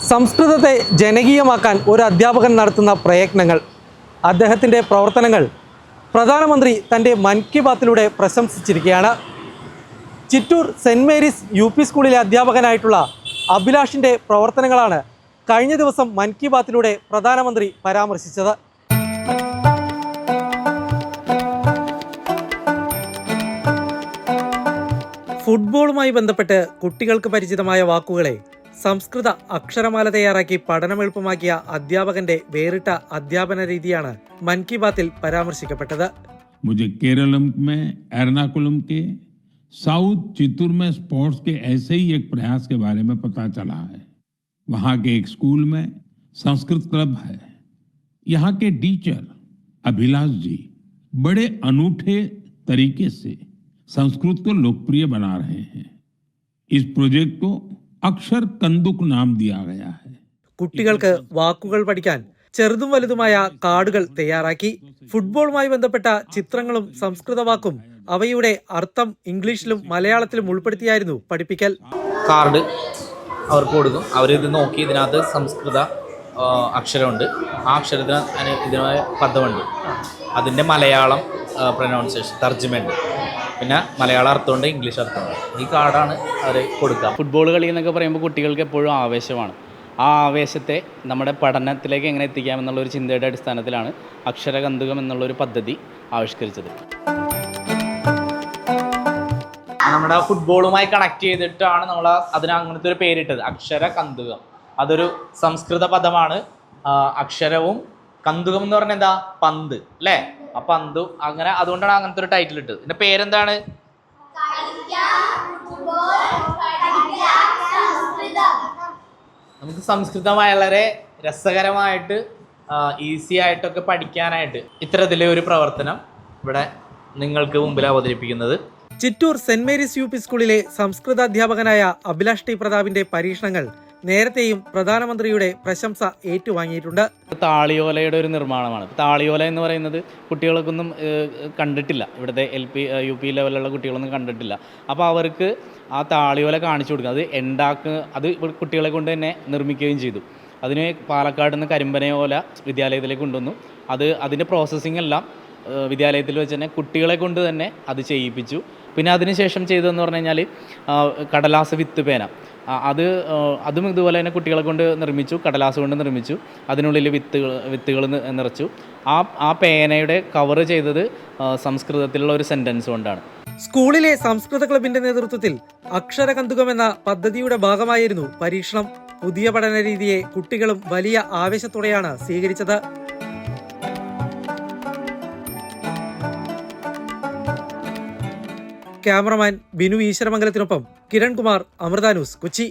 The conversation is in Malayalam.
സംസ്കൃതത്തെ ജനകീയമാക്കാൻ ഒരു അധ്യാപകൻ നടത്തുന്ന പ്രയത്നങ്ങൾ, അദ്ദേഹത്തിൻ്റെ പ്രവർത്തനങ്ങൾ പ്രധാനമന്ത്രി തൻ്റെ മൻ കി ബാത്തിലൂടെ പ്രശംസിച്ചിരിക്കുകയാണ്. ചിറ്റൂർ സെൻറ് മേരീസ് UP സ്കൂളിലെ അധ്യാപകനായിട്ടുള്ള അഭിലാഷിൻ്റെ പ്രവർത്തനങ്ങളാണ് കഴിഞ്ഞ ദിവസം മൻ കി ബാത്തിലൂടെ പ്രധാനമന്ത്രി പരാമർശിച്ചത്. ഫുട്ബോളുമായി ബന്ധപ്പെട്ട് കുട്ടികൾക്ക് പരിചിതമായ വാക്കുകളെ സംസ്കൃത അക്ഷരമാല തയ്യാറാക്കി പഠനം എളുപ്പമാക്കിയ അധ്യാപകന്റെ വേറിട്ട അധ്യാപന രീതിയാണ് മൻ കി ബാത്തിൽ പരാമർശിക്കപ്പെട്ടത്. मुझे केरलम में एर्नाकुलम के साउथ चित्तूर में स्पोर्ट्स के ऐसे ही एक प्रयास के बारे में पता चला है. वहां के एक स्कूल में संस्कृत क्लब है. यहाँ के टीचर अभिलाष जी बड़े अनूठे तरीके से संस्कृत को लोकप्रिय बना रहे हैं. इस प्रोजेक्ट को अक्षर कंदुक नाम दिया गया है. കുട്ടികൾക്ക് വാക്കുകൾ പഠിക്കാൻ ചെറുതും വലുതുമായ കാർഡുകൾ തയ്യാറാക്കി. ഫുട്ബോളുമായി ബന്ധപ്പെട്ട ചിത്രങ്ങളും സംസ്കൃത വാക്കും അവയുടെ അർത്ഥം ഇംഗ്ലീഷിലും മലയാളത്തിലും ഉൾപ്പെടുത്തിയായിരുന്നു പഠിപ്പിക്കൽ. കാർഡ് അവർക്ക് കൊടുക്കും. അവരിത് നോക്കി ഇതിനകത്ത് സംസ്കൃത അക്ഷരമുണ്ട്, ആ അക്ഷരത്തിന് ഇതിനായ പദമുണ്ട്, അതിൻ്റെ മലയാളം പ്രൊനൗൺസിയേഷൻ തർജ്ജമയുണ്ട്, പിന്നെ മലയാളം അർത്ഥമുണ്ട്, ഇംഗ്ലീഷ് അർത്ഥമുണ്ട്. ഈ കാർഡാണ് അവർ കൊടുക്കുക. ഫുട്ബോൾ കളി എന്നൊക്കെ പറയുമ്പോൾ കുട്ടികൾക്ക് എപ്പോഴും ആവേശമാണ്. ആ ആവേശത്തെ നമ്മുടെ പഠനത്തിലേക്ക് എങ്ങനെ എത്തിക്കാമെന്നുള്ളൊരു ചിന്തയുടെ അടിസ്ഥാനത്തിലാണ് അക്ഷരകന്തുകം എന്നുള്ളൊരു പദ്ധതി ആവിഷ്കരിച്ചത്. നമ്മുടെ ഫുട്ബോളുമായി കണക്ട് ചെയ്തിട്ടാണ് നമ്മൾ അതിന് അങ്ങനത്തെ ഒരു പേരിട്ടത്, അക്ഷരകന്തുകം. അതൊരു സംസ്കൃത പദമാണ്. അക്ഷരവും കന്തുകം എന്ന് പറഞ്ഞാൽ എന്താ, പന്ത് അല്ലേ? ആ പന്തു അങ്ങനെ, അതുകൊണ്ടാണ് അങ്ങനത്തെ ഒരു ടൈറ്റിൽ ഇട്ടത്. ഇതിന്റെ പേരെന്താണ്? നമുക്ക് സംസ്കൃതം വളരെ രസകരമായിട്ട് ഈസി ആയിട്ടൊക്കെ പഠിക്കാനായിട്ട് ഇത്തരത്തിലെ ഒരു പ്രവർത്തനം ഇവിടെ നിങ്ങൾക്ക് മുമ്പിൽ അവതരിപ്പിക്കുന്നത്. ചിറ്റൂർ സെന്റ് മേരീസ് UP സ്കൂളിലെ സംസ്കൃത അധ്യാപകനായ അഭിലാഷ് ടി പ്രതാപിന്റെ പരീക്ഷണങ്ങൾ നേരത്തെയും പ്രധാനമന്ത്രിയുടെ പ്രശംസ ഏറ്റുവാങ്ങിയിട്ടുണ്ട്. താളിയോലയുടെ ഒരു നിർമ്മാണമാണ്. താളിയോല എന്ന് പറയുന്നത് കുട്ടികൾക്കൊന്നും കണ്ടിട്ടില്ല, ഇവിടുത്തെ UP ലെവലിലുള്ള കുട്ടികളൊന്നും കണ്ടിട്ടില്ല. അപ്പോൾ അവർക്ക് ആ താളിയോല കാണിച്ചു കൊടുക്കുക, അത് കുട്ടികളെ കൊണ്ട് തന്നെ നിർമ്മിക്കുകയും ചെയ്തു. അതിന് പാലക്കാട് നിന്ന് കരിമ്പനയോല വിദ്യാലയത്തിലേക്ക് കൊണ്ടുവന്നു. അതിൻ്റെ പ്രോസസ്സിംഗ് എല്ലാം വിദ്യാലയത്തിൽ വെച്ച് തന്നെ കുട്ടികളെ കൊണ്ട് തന്നെ അത് ചെയ്യിപ്പിച്ചു. പിന്നെ അതിനുശേഷം ചെയ്തതെന്ന് പറഞ്ഞു കഴിഞ്ഞാൽ കടലാസ് വിത്ത് പേന, അതും ഇതുപോലെ തന്നെ കുട്ടികളെ കൊണ്ട് നിർമ്മിച്ചു, കടലാസ് കൊണ്ട് നിർമ്മിച്ചു. അതിനുള്ളിൽ വിത്തുകൾ നിറച്ചു. ആ പേനയുടെ കവർ ചെയ്തത് സംസ്കൃതത്തിലുള്ള ഒരു സെൻറ്റൻസ് കൊണ്ടാണ്. സ്കൂളിലെ സംസ്കൃത ക്ലബിന്റെ നേതൃത്വത്തിൽ അക്ഷരകന്തുകം എന്ന പദ്ധതിയുടെ ഭാഗമായിരുന്നു പരീക്ഷണം. പുതിയ പഠന രീതിയെ കുട്ടികളും വലിയ ആവേശത്തോടെയാണ് സ്വീകരിച്ചത്. ക്യാമറമാൻ ബിനു ഈശ്വരമംഗലത്തിനൊപ്പം കിരൺ കുമാർ, അമൃത ന്യൂസ്, കൊച്ചി.